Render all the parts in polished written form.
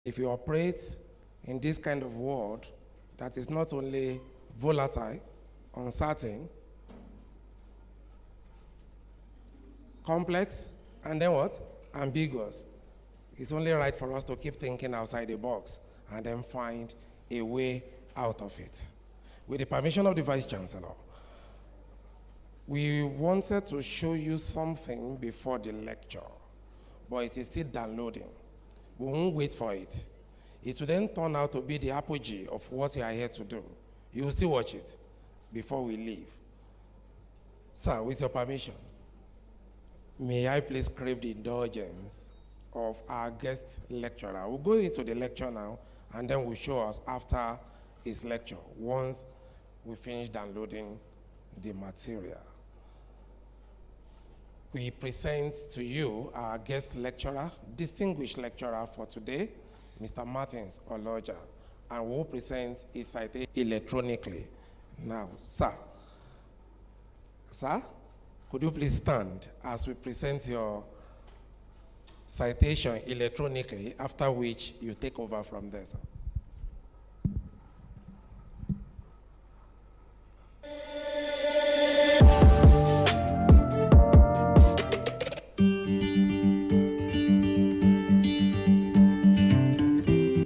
If you operate in this kind of world that is not only volatile, uncertain, complex, and then what? Ambiguous. It's only right for us to keep thinking outside the box and then find a way out of it. With the permission of the Vice Chancellor, we wanted to show you something before the lecture, but it is still downloading. We won't wait for it. It will then turn out to be the apogee of what you are here to do. You will still watch it before we leave. Sir, with your permission, may I please crave the indulgence of our guest lecturer. We'll go into the lecture now, and then we'll show us after his lecture, once we finish downloading the material. We present to you our guest lecturer, distinguished lecturer for today, Mr. Martins OLOJA, and we'll present his citation electronically. Now, sir, could you please stand as we present your citation electronically, after which you take over from there, sir.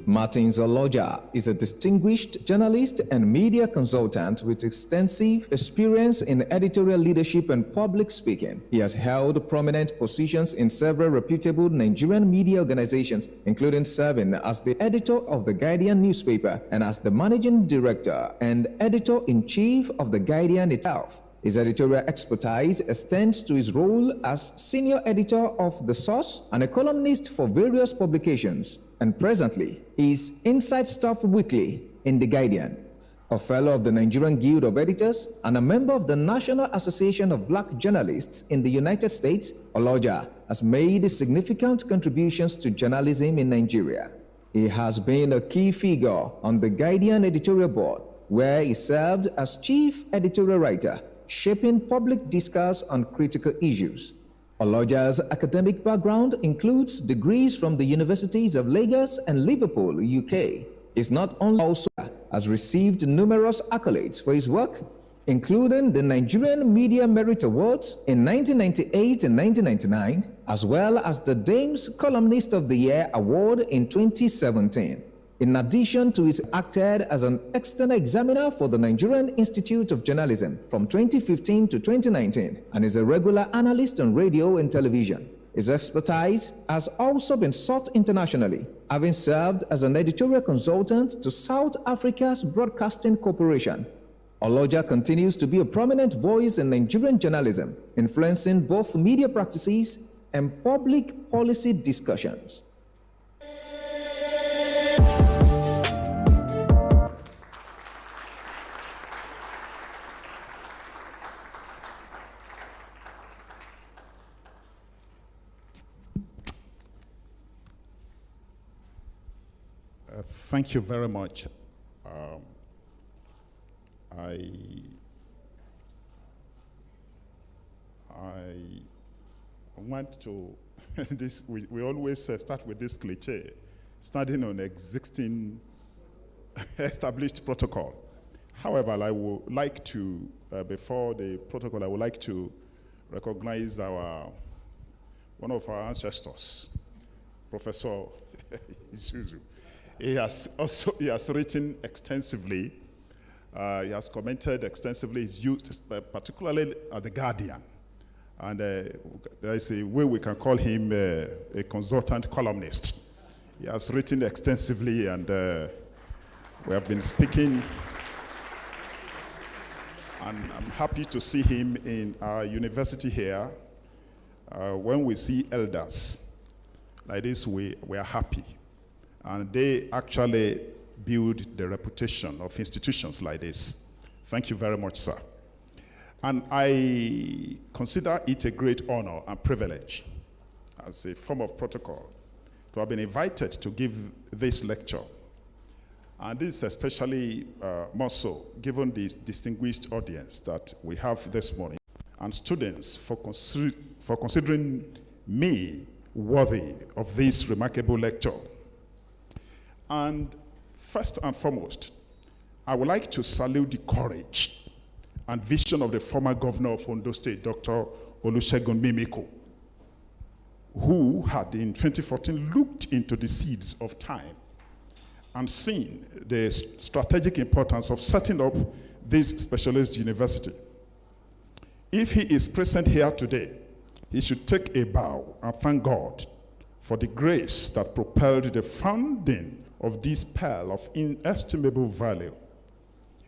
Martins OLOJA is a distinguished journalist and media consultant with extensive experience in editorial leadership and public speaking. He has held prominent positions in several reputable Nigerian media organizations, including serving as the editor of the Guardian newspaper and as the managing director and editor-in-chief of the Guardian itself. His editorial expertise extends to his role as senior editor of The Source and a columnist for various publications, and presently is Inside Stuff Weekly in The Guardian. A fellow of the Nigerian Guild of Editors and a member of the National Association of Black Journalists in the United States, OLOJA has made significant contributions to journalism in Nigeria. He has been a key figure on the Guardian editorial board, where he served as chief editorial writer, shaping public discourse on critical issues. OLOJA's academic background includes degrees from the Universities of Lagos and Liverpool, UK. He's not only also has received numerous accolades for his work, including the Nigerian Media Merit Awards in 1998 and 1999, as well as the Dames Columnist of the Year Award in 2017. In addition to his acted as an external examiner for the Nigerian Institute of Journalism from 2015 to 2019 and is a regular analyst on radio and television. His expertise has also been sought internationally, having served as an editorial consultant to South Africa's Broadcasting Corporation. OLOJA continues to be a prominent voice in Nigerian journalism, influencing both media practices and public policy discussions. Thank you very much. I want to, we always start with this cliche, starting on existing established protocol. However, I would like to, before the protocol, I would like to recognize one of our ancestors, Professor Isuzu. He has written extensively. He has commented extensively, used particularly at The Guardian. And there is a way we can call him a consultant columnist. He has written extensively, and we have been speaking. And I'm happy to see him in our university here. When we see elders like this, we are happy. And they actually build the reputation of institutions like this. Thank you very much, sir. And I consider it a great honor and privilege, as a form of protocol, to have been invited to give this lecture. And this is especially more so, given this distinguished audience that we have this morning, and students for considering me worthy of this remarkable lecture. And first and foremost, I would like to salute the courage and vision of the former governor of Ondo State, Dr. OLOJA, who had in 2014 looked into the seeds of time and seen the strategic importance of setting up this specialist university. If he is present here today, he should take a bow and thank God for the grace that propelled the founding of this pearl of inestimable value.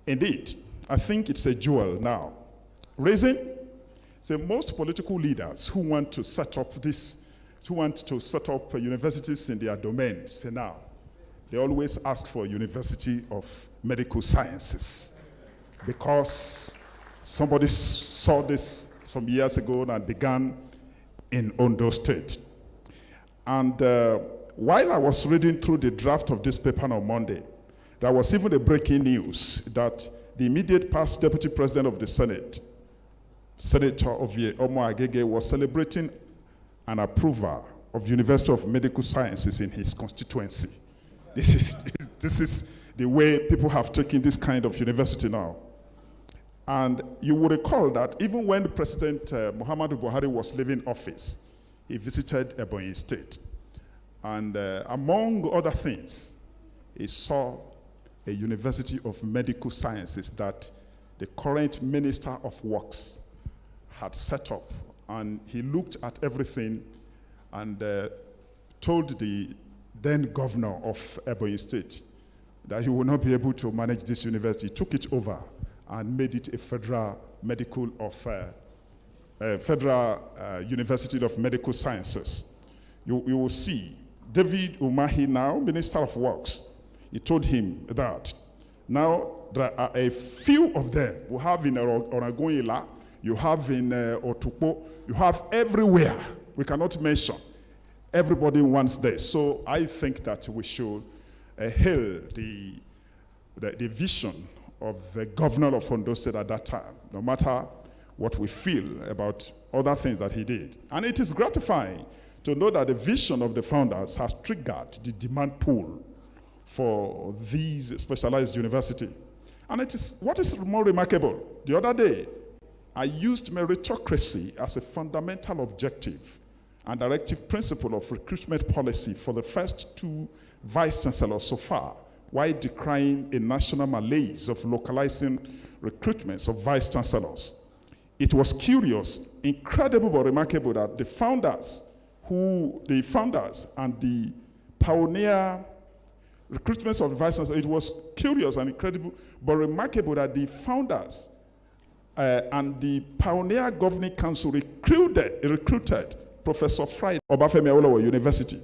Indeed, I think it's a jewel now. Reason? So most political leaders who want to set up universities in their domain, say now, they always ask for a University of Medical Sciences because somebody saw this some years ago and began in Ondo State. And while I was reading through the draft of this paper on Monday, there was even a breaking news that the immediate past Deputy President of the Senate, Senator Ovie Omo Agege, was celebrating an approval of the University of Medical Sciences in his constituency. This is the way people have taken this kind of university now. And you will recall that even when President Muhammadu Buhari was leaving office, he visited Ebonyi State. And among other things, he saw a University of Medical Sciences that the current Minister of Works had set up. And he looked at everything and told the then governor of Ebonyi State that he would not be able to manage this university. He took it over and made it a federal University of Medical Sciences. You will see David Umahi now, Minister of Works. He told him that now there are a few of them. We have in Oragoila, you have in Otukpo, you have everywhere. We cannot mention. Everybody wants this. So I think that we should hail the vision of the governor of Ondo State at that time, no matter what we feel about other things that he did. And it is gratifying to know that the vision of the founders has triggered the demand pool for these specialized university. And it is what is more remarkable. The other day, I used meritocracy as a fundamental objective and directive principle of recruitment policy for the first two vice-chancellors so far, while decrying a national malaise of localizing recruitments of vice-chancellors. It was curious, incredible, but remarkable that the founders and the pioneer recruitments of vice-chancellors, it was curious and incredible, but remarkable that the founders and the pioneer governing council recruited Professor Friday Obafemi Awolowo University,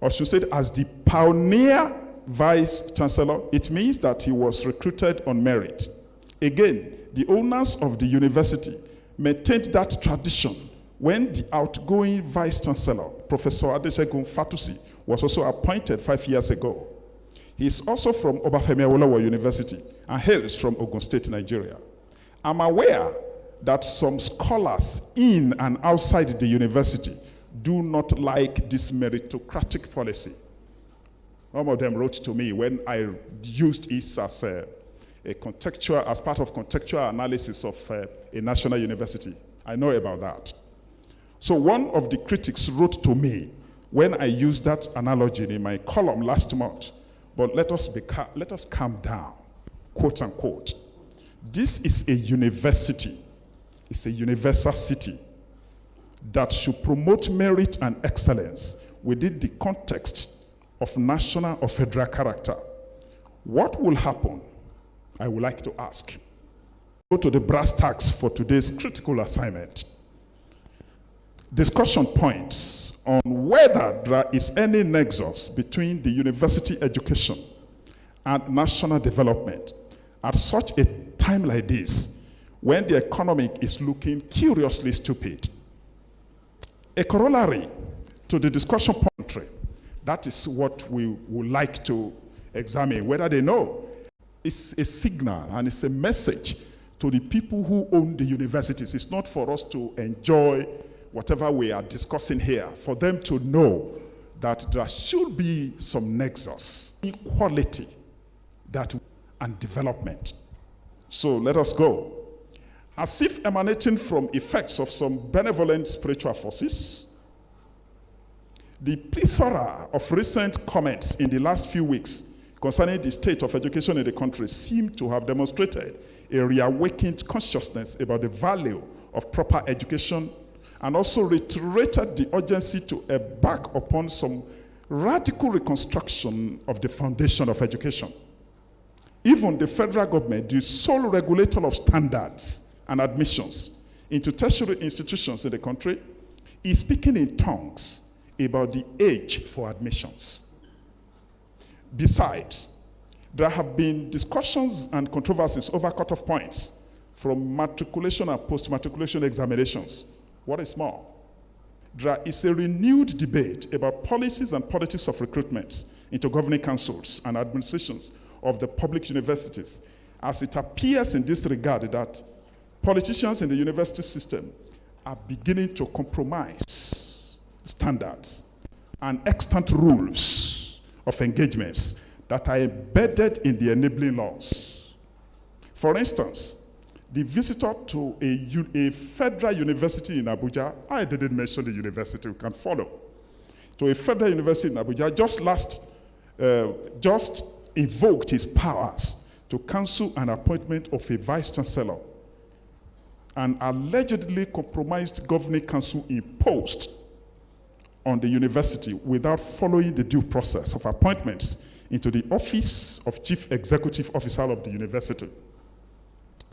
or should say as the pioneer vice-chancellor. It means that he was recruited on merit. Again, the owners of the university maintained that tradition when the outgoing vice-chancellor, Professor Adesegun Fatusi, was also appointed 5 years ago. He is also from Obafemi Awolowo University and hails from Ogun State, Nigeria. I'm aware that some scholars in and outside the university do not like this meritocratic policy. Some of them wrote to me when I used it as as part of contextual analysis of a national university. I know about that. So one of the critics wrote to me when I used that analogy in my column last month, but let us calm down, quote unquote. This is a university. It's a universal city that should promote merit and excellence within the context of national or federal character. What will happen? I would like to ask. Go to the brass tacks for today's critical assignment. Discussion points on whether there is any nexus between the university education and national development at such a time like this, when the economy is looking curiously stupid. A corollary to the discussion point, that is what we would like to examine, whether they know. It's a signal and it's a message to the people who own the universities. It's not for us to enjoy whatever we are discussing here, for them to know that there should be some nexus, equality and development. So let us go. As if emanating from effects of some benevolent spiritual forces, the plethora of recent comments in the last few weeks concerning the state of education in the country seem to have demonstrated a reawakened consciousness about the value of proper education, and also reiterated the urgency to embark upon some radical reconstruction of the foundation of education. Even the federal government, the sole regulator of standards and admissions into tertiary institutions in the country, is speaking in tongues about the age for admissions. Besides, there have been discussions and controversies over cutoff points from matriculation and post-matriculation examinations. What is more, there is a renewed debate about policies and politics of recruitment into governing councils and administrations of the public universities, as it appears in this regard that politicians in the university system are beginning to compromise standards and extant rules of engagements that are embedded in the enabling laws. For instance, the visitor to a federal university in Abuja, I didn't mention the university, we can follow, to a federal university in Abuja just invoked his powers to cancel an appointment of a vice chancellor, and allegedly compromised governing council imposed on the university without following the due process of appointments into the office of chief executive officer of the university.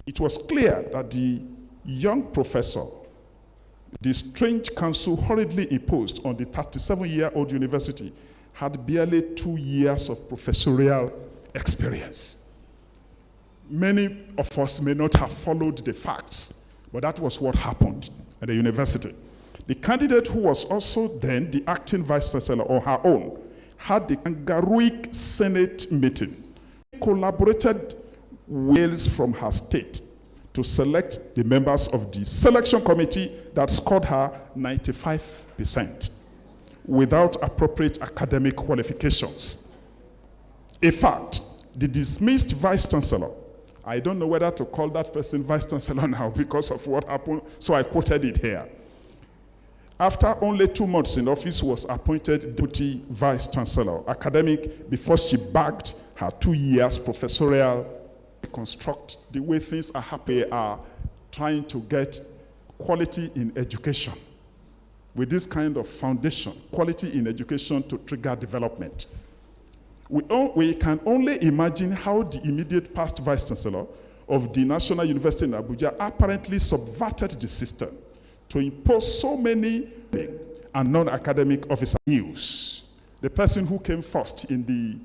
It was clear that the young professor, the strange council hurriedly imposed on the 37-year-old university, had barely 2 years of professorial experience. Many of us may not have followed the facts, but that was what happened at the university. The candidate, who was also then the acting vice chancellor on her own, had the kangarooic Senate meeting, collaborated Wales from her state to select the members of the selection committee that scored her 95% without appropriate academic qualifications. In fact, the dismissed vice chancellor, I don't know whether to call that person vice chancellor now because of what happened, so I quoted it here. After only 2 months in office, was appointed deputy vice chancellor, academic, before she bagged her 2 years professorial. Construct the way things are happy are trying to get quality in education with this kind of foundation, quality in education to trigger development. We can only imagine how the immediate past vice chancellor of the National University in Abuja apparently subverted the system to impose so many and non-academic officer news. The person who came first in the